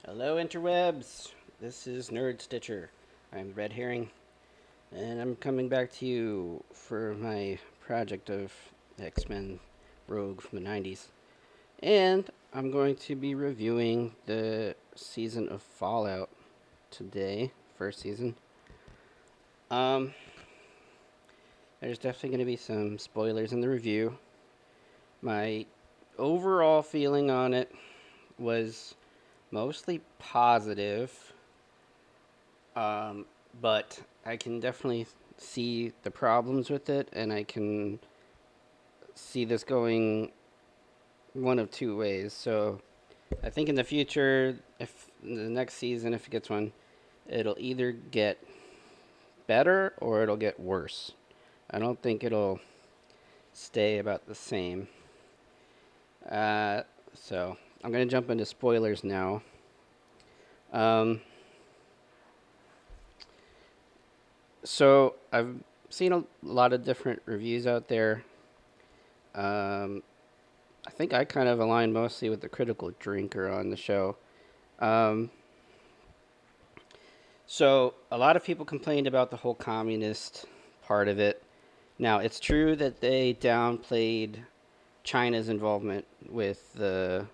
Hello, interwebs. This is Nerd Stitcher. I'm Red Herring, and I'm coming back to you for my project of X-Men Rogue from the 90's. And I'm going to be reviewing the season of Fallout today, first season. Um, there's definitely going to be some spoilers in the review. My overall feeling on it was mostly positive. But I can definitely see the problems with it, and I can see this going one of two ways. So I think in the future, if the next season, if it gets one, it'll either get better or it'll get worse. I don't think it'll stay about the same. Uh, so I'm gonna jump into spoilers now. Um, so I've seen a lot of different reviews out there. Um, I think I kind of align mostly with the critical drinker on the show. Um, so a lot of people complained about the whole communist part of it. Now, it's true that they downplayed China's involvement with the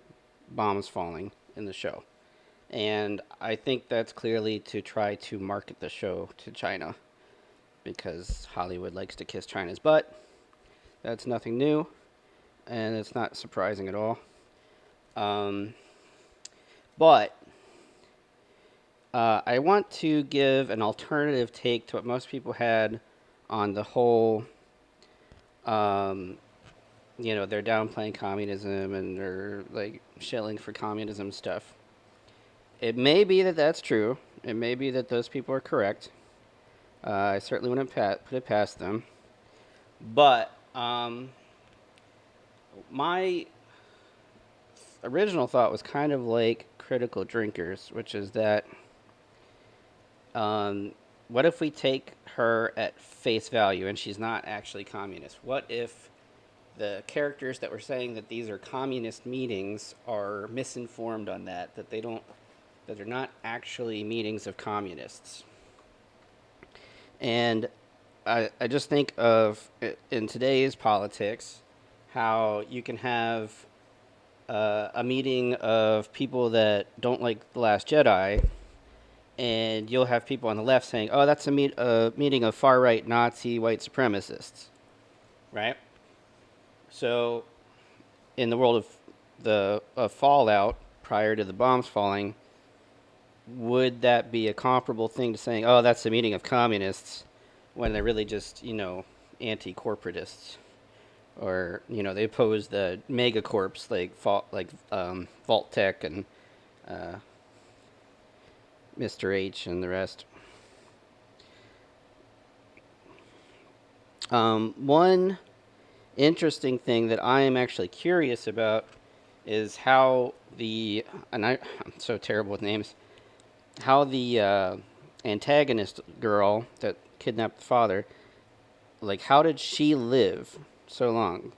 bombs falling in the show. And I think that's clearly to try to market the show to China because Hollywood likes to kiss China's butt. That's nothing new, and it's not surprising at all. Um, but I want to give an alternative take to what most people had on the whole, um, they're downplaying communism and they're like shilling for communism stuff. It may be that that's true. It may be that those people are correct. I certainly wouldn't put it past them. But my original thought was kind of like critical drinkers, which is that Um, what if we take her at face value and she's not actually communist? What if the characters that were saying that these are communist meetings are misinformed on that they don't, that they're not actually meetings of communists? And I just think of in today's politics how you can have a meeting of people that don't like The Last Jedi, and you'll have people on the left saying, "Oh, that's a meeting of far right Nazi white supremacists," right? So, in the world of the Fallout prior to the bombs falling, would that be a comparable thing to saying, "Oh, that's a meeting of communists," when they're really just anti-corporatists, or they oppose the megacorps like Vault Tech and uh, Mr. H and the rest. One interesting thing that I am actually curious about is how I'm so terrible with names, how the antagonist girl that kidnapped the father, like, how did she live so long?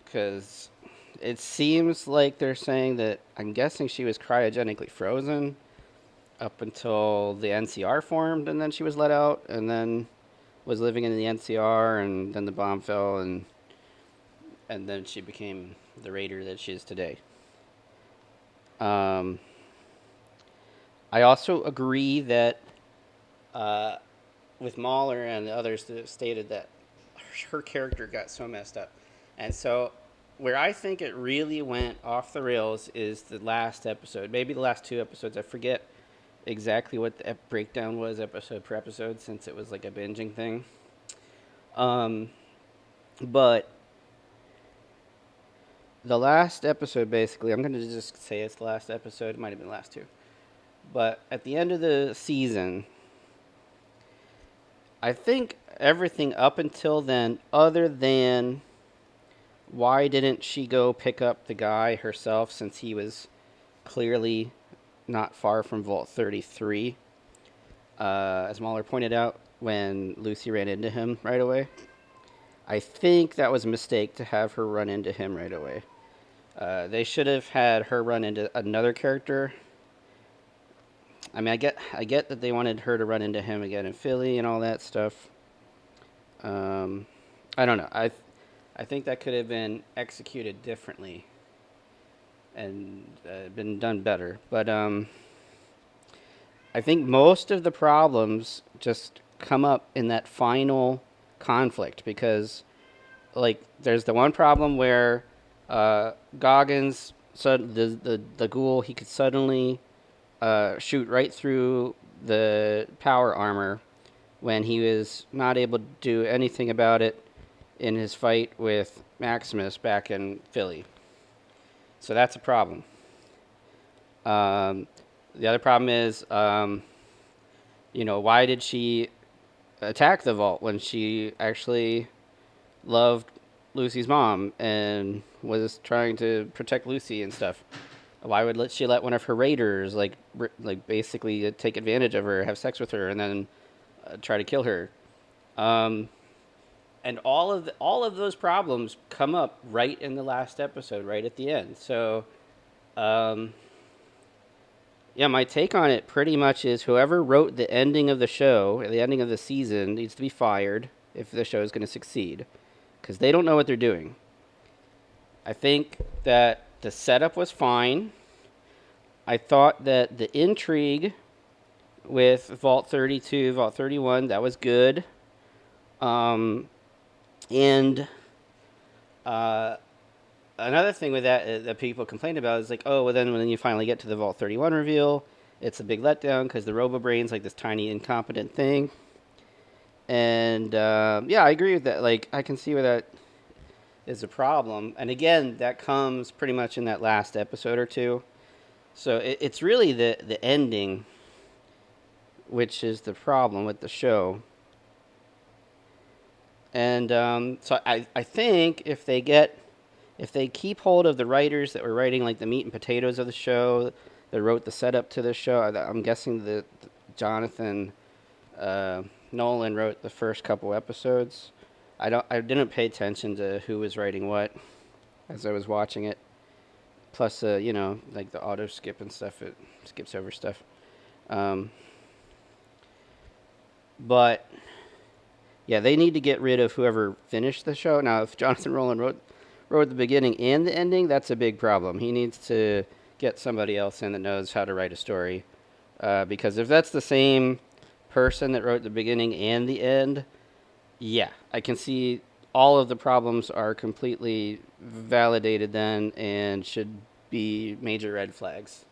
Because it seems like they're saying that, I'm guessing she was cryogenically frozen up until the NCR formed, and then she was let out, and then was living in the NCR, and then the bomb fell, and then she became the raider that she is today. Um, I also agree that uh, with Mahler and the others that stated that her character got so messed up, and so where I think it really went off the rails is the last episode, maybe the last two episodes. I forget exactly what the breakdown was episode per episode since it was like a binging thing. Um, but the last episode, basically, I'm going to just say it's the last episode. It might have been the last two. But at the end of the season, I think everything up until then, other than why didn't she go pick up the guy herself since he was clearly not far from Vault 33, as Mahler pointed out when Lucy ran into him right away. I think that was a mistake to have her run into him right away. They should have had her run into another character. I mean, I get that they wanted her to run into him again in Philly and all that stuff. Um, I don't know. I think that could have been executed differently and been done better. But I think most of the problems just come up in that final conflict because, like, there's the one problem where Goggins, so the ghoul, he could suddenly shoot right through the power armor when he was not able to do anything about it in his fight with Maximus back in Philly. So that's a problem. Um, the other problem is, why did she attack the vault when she actually loved Lucy's mom and was trying to protect Lucy and stuff? Why would she let one of her raiders basically take advantage of her, have sex with her, and then try to kill her? Um, and all of those problems come up right in the last episode, right at the end. So, um, yeah, my take on it pretty much is whoever wrote the ending of the show, the ending of the season, needs to be fired if the show is going to succeed, because they don't know what they're doing. I think that the setup was fine. I thought that the intrigue with Vault 32, Vault 31, that was good. And another thing with that that people complain about is like, oh, well, then when you finally get to the Vault 31 reveal, it's a big letdown because the Robo-Brain's like this tiny incompetent thing. And yeah, I agree with that. Like, I can see where that is a problem. And again, that comes pretty much in that last episode or two. So it's really the ending, which is the problem with the show. And so I think if they keep hold of the writers that were writing like the meat and potatoes of the show, that wrote the setup to the show, I'm guessing that Jonathan Nolan wrote the first couple episodes. I didn't pay attention to who was writing what as I was watching it. Plus, like the auto skip and stuff, it skips over stuff. But yeah, they need to get rid of whoever finished the show. Now, if Jonathan Nolan wrote the beginning and the ending, that's a big problem. He needs to get somebody else in that knows how to write a story. Because if that's the same person that wrote the beginning and the end, yeah, I can see all of the problems are completely validated then and should be major red flags.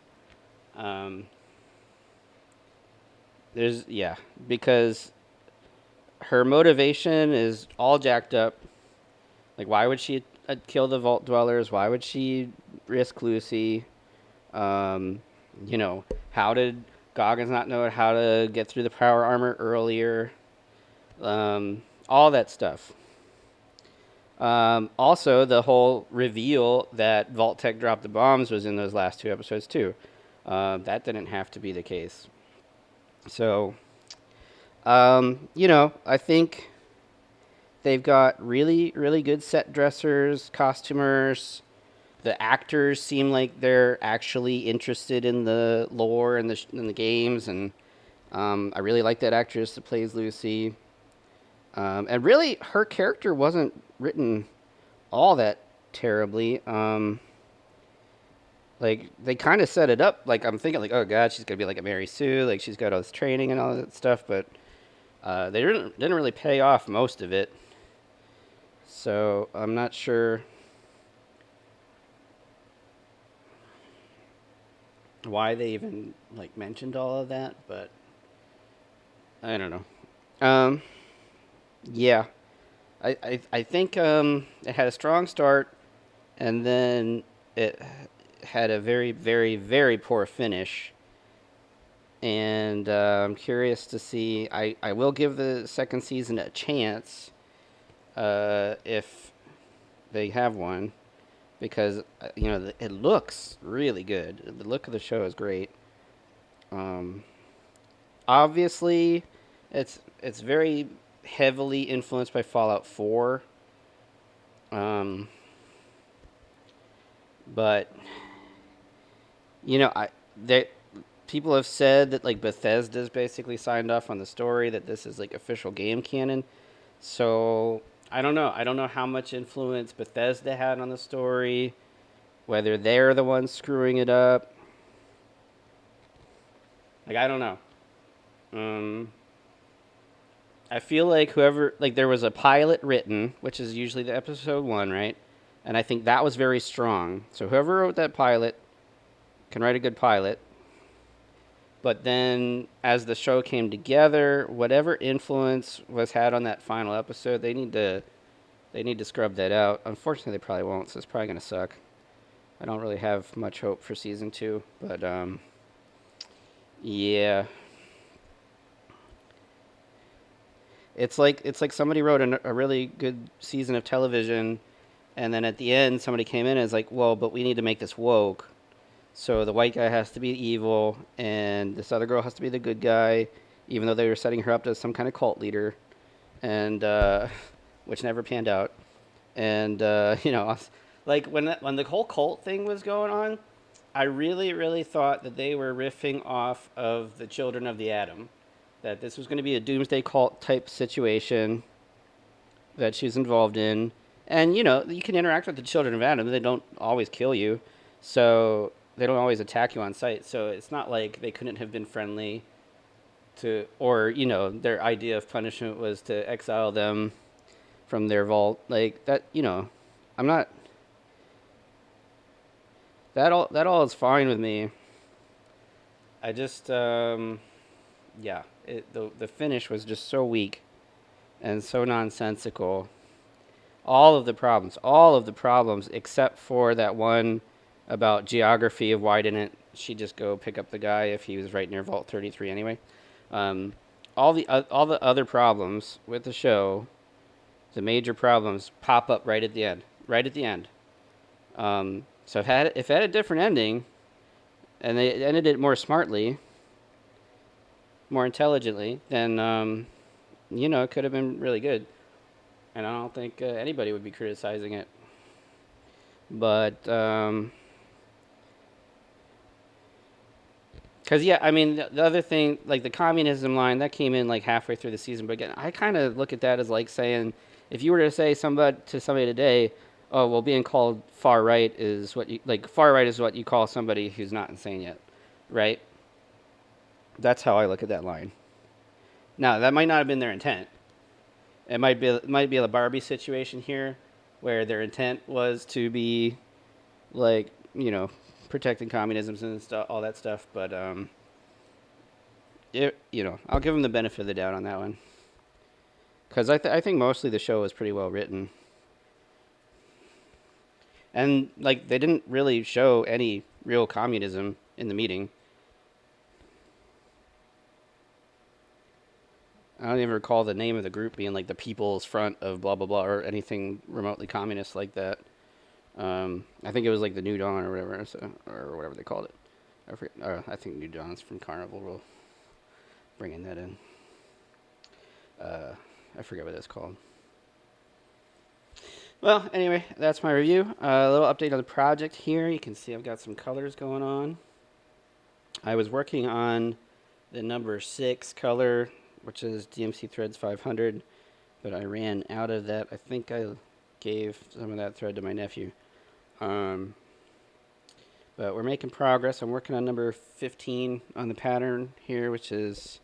Because her motivation is all jacked up. Like, why would she kill the Vault Dwellers? Why would she risk Lucy? How did Goggins not know how to get through the power armor earlier? All that stuff. Also, the whole reveal that Vault Tech dropped the bombs was in those last two episodes, too. That didn't have to be the case. So, I think they've got really, really good set dressers, costumers. The actors seem like they're actually interested in the lore and in the games, and I really like that actress that plays Lucy. And really, her character wasn't written all that terribly. Like, they kind of set it up. Like, I'm thinking, like, oh god, she's gonna be like a Mary Sue. Like, she's got all this training and all that stuff, but they didn't really pay off most of it. So I'm not sure why they even like mentioned all of that, but I don't know. Yeah, I think it had a strong start, and then it had a very, very, very poor finish. And I'm curious to see. I will give the second season a chance if they have one, because it looks really good. The look of the show is great. Obviously, it's very heavily influenced by Fallout 4. But I they people have said that like Bethesda's basically signed off on the story, that this is like official game canon. So I don't know. I don't know how much influence Bethesda had on the story, whether they're the ones screwing it up. Like I don't know. Um, I feel like whoever, like, there was a pilot written, which is usually the episode one, right? And I think that was very strong. So whoever wrote that pilot can write a good pilot. But then as the show came together, whatever influence was had on that final episode, they need to scrub that out. Unfortunately, they probably won't, so it's probably gonna suck. I don't really have much hope for season two, but yeah, it's like somebody wrote a really good season of television, and then at the end, somebody came in and is like, well, but we need to make this woke. So the white guy has to be evil, and this other girl has to be the good guy, even though they were setting her up as some kind of cult leader, and which never panned out. And like when the whole cult thing was going on, I really really thought that they were riffing off of the Children of the Atom, that this was going to be a doomsday cult type situation that she's involved in. And you can interact with the Children of Adam. They don't always kill you, so they don't always attack you on sight. So it's not like they couldn't have been friendly to, or their idea of punishment was to exile them from their vault, like that. I'm not, that all is fine with me. I just yeah, the finish was just so weak and so nonsensical. All of the problems except for that one about geography of why didn't she just go pick up the guy if he was right near Vault 33 anyway. Um, all the other problems with the show, the major problems pop up right at the end. Right at the end. So if it had a different ending and they ended it more smartly, more intelligently, then it could have been really good. And I don't think anybody would be criticizing it. But because yeah, I mean the other thing, like the communism line, that came in like halfway through the season. But again, I kind of look at that as like saying, if you were to say somebody today, oh well, being called far right is what you like. Far right is what you call somebody who's not insane yet, right? That's how I look at that line. Now that might not have been their intent. It might be a Barbie situation here, where their intent was to be like protecting communism and stuff, all that stuff. But I'll give them the benefit of the doubt on that one, because I think mostly the show was pretty well written, and like they didn't really show any real communism in the meeting. I don't even recall the name of the group being like the People's Front of blah blah blah or anything remotely communist like that. I think it was like the New Dawn or whatever, or whatever they called it. I forget. I think New Dawn's from Carnival. We'll bringing that in. I forget what that's called. Well, anyway, that's my review. A little update on the project here. You can see I've got some colors going on. I was working on the number 6 color, which is DMC Threads 500, but I ran out of that. I think I gave some of that thread to my nephew. But we're making progress. I'm working on number 15 on the pattern here, which is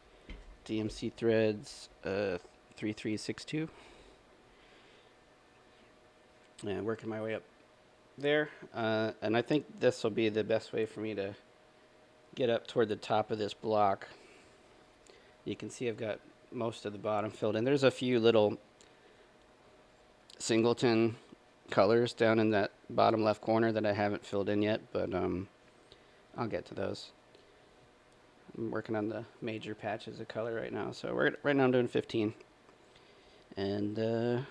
DMC Threads 3362. And working my way up there. And I think this will be the best way for me to get up toward the top of this block. You can see I've got most of the bottom filled in. There's a few little singleton colors down in that bottom left corner that I haven't filled in yet, but I'll get to those. I'm working on the major patches of color right now. So right now I'm doing 15. And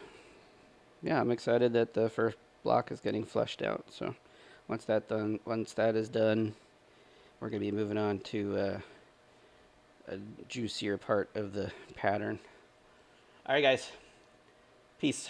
yeah, I'm excited that the first block is getting fleshed out. So once that is done, we're going to be moving on to a juicier part of the pattern. All right, guys. Peace.